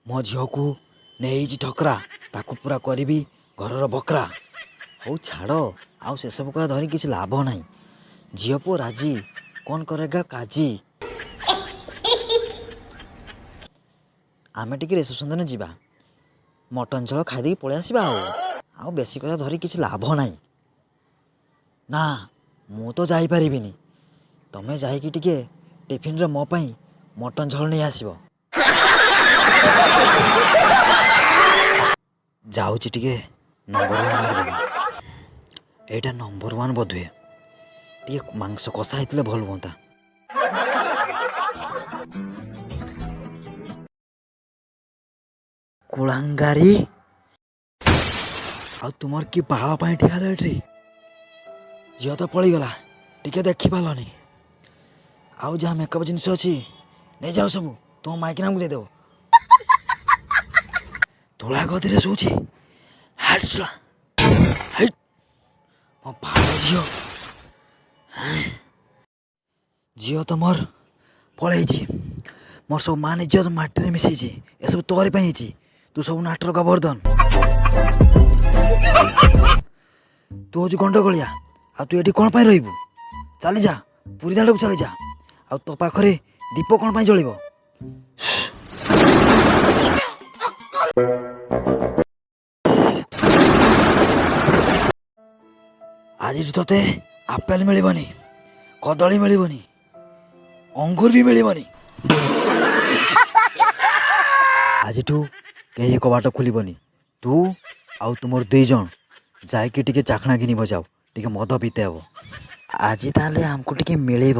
ମୋ ଝିଅକୁ ନେଇଛି ଠକରା, ତାକୁ ପୁରା କରିବି ଘରର ବକରା। ହଉ ଛାଡ଼, ଆଉ ସେସବୁ କଥା ଧରି କିଛି ଲାଭ ନାହିଁ। ଝିଅ ପୁଅ ରାଜି, କ'ଣ କରେଗା କାଜି। ଆମେ ଟିକେ ରିସେପ୍ସନ୍ ଦିନ ଯିବା, ମଟନ୍ ଝୋଳ ଖାଇଦେଇକି ପଳେଇ ଆସିବା। ଆଉ ବେଶୀ କଥା ଧରି କିଛି ଲାଭ ନାହିଁ। ନା, ମୁଁ ତ ଯାଇପାରିବିନି। ତମେ ଯାଇକି ଟିକେ ଟିଫିନ୍ରେ ମୋ ପାଇଁ ମଟନ୍ ଝୋଳ ନେଇ ଆସିବ। ଯାଉଛି ଟିକେ ନମ୍ବର 1 ମାରିଦେବି। ଏଇଟା ନମ୍ବର 1 ବୋଧହୁଏ। ଟିକେ ମାଂସ କଷା ହେଇଥିଲେ ଭଲ ହୁଅନ୍ତା। କୁଳାଙ୍ଗାରୀ, ଆଉ ତୁମର କି ବାଳ ପାଇଁ ଠିଆ ହେଲ ଏଠି? ଝିଅ ତ ପଳେଇଗଲା, ଟିକେ ଦେଖିପାରିଲନି। ଆଉ ଯାହା ମେକଅପ୍ ଜିନିଷ ଅଛି ନେଇଯାଅ ସବୁ, ତୁମ ମାଇକିନାଙ୍କୁ ଦେଇଦେବ। ଧଳା ଗଦିରେ ଶୋଉଛି। ମୋ ବାଳ ଝିଅ, ଝିଅ ତ ମୋର ପଳେଇଛି। ମୋର ସବୁ ମାନ ଇଜ୍ଜତ ମାଟିରେ ମିଶେଇଛି। ଏସବୁ ତୋରି ପାଇଁ ହେଇଛି। ତୁ ସବୁ ନାଟର ଗୋବର୍ଦ୍ଧନ। ତୁ ହଉଛୁ ଗଣ୍ଡଗୋଳିଆ, ଆଉ ତୁ ଏଠି କ'ଣ ପାଇଁ ରହିବୁ? ଚାଲିଯା, ପୁରୀ ଦାଣ୍ଡକୁ ଚାଲିଯା। ଆଉ ତୋ ପାଖରେ ଦୀପ କ'ଣ ପାଇଁ ଜଳିବ? ଆଜିଠୁ ତୋତେ ଆପେଲ ମିଳିବନି, କଦଳୀ ମିଳିବନି, ଅଙ୍ଗୁର ବି ମିଳିବନି। ଆଜିଠୁ କେହି କବାଟ ଖୋଲିବନି। ତୁ ଆଉ ତୁମର 2 ଜଣ ଯାଇକି ଟିକେ ଚାଖଣା ଘିନି ବଜାଅ, ଟିକେ ମଦ ପିଇତେ ହେବ। ଆଜି ତାହେଲେ ଆମକୁ ଟିକେ ମିଳିବ।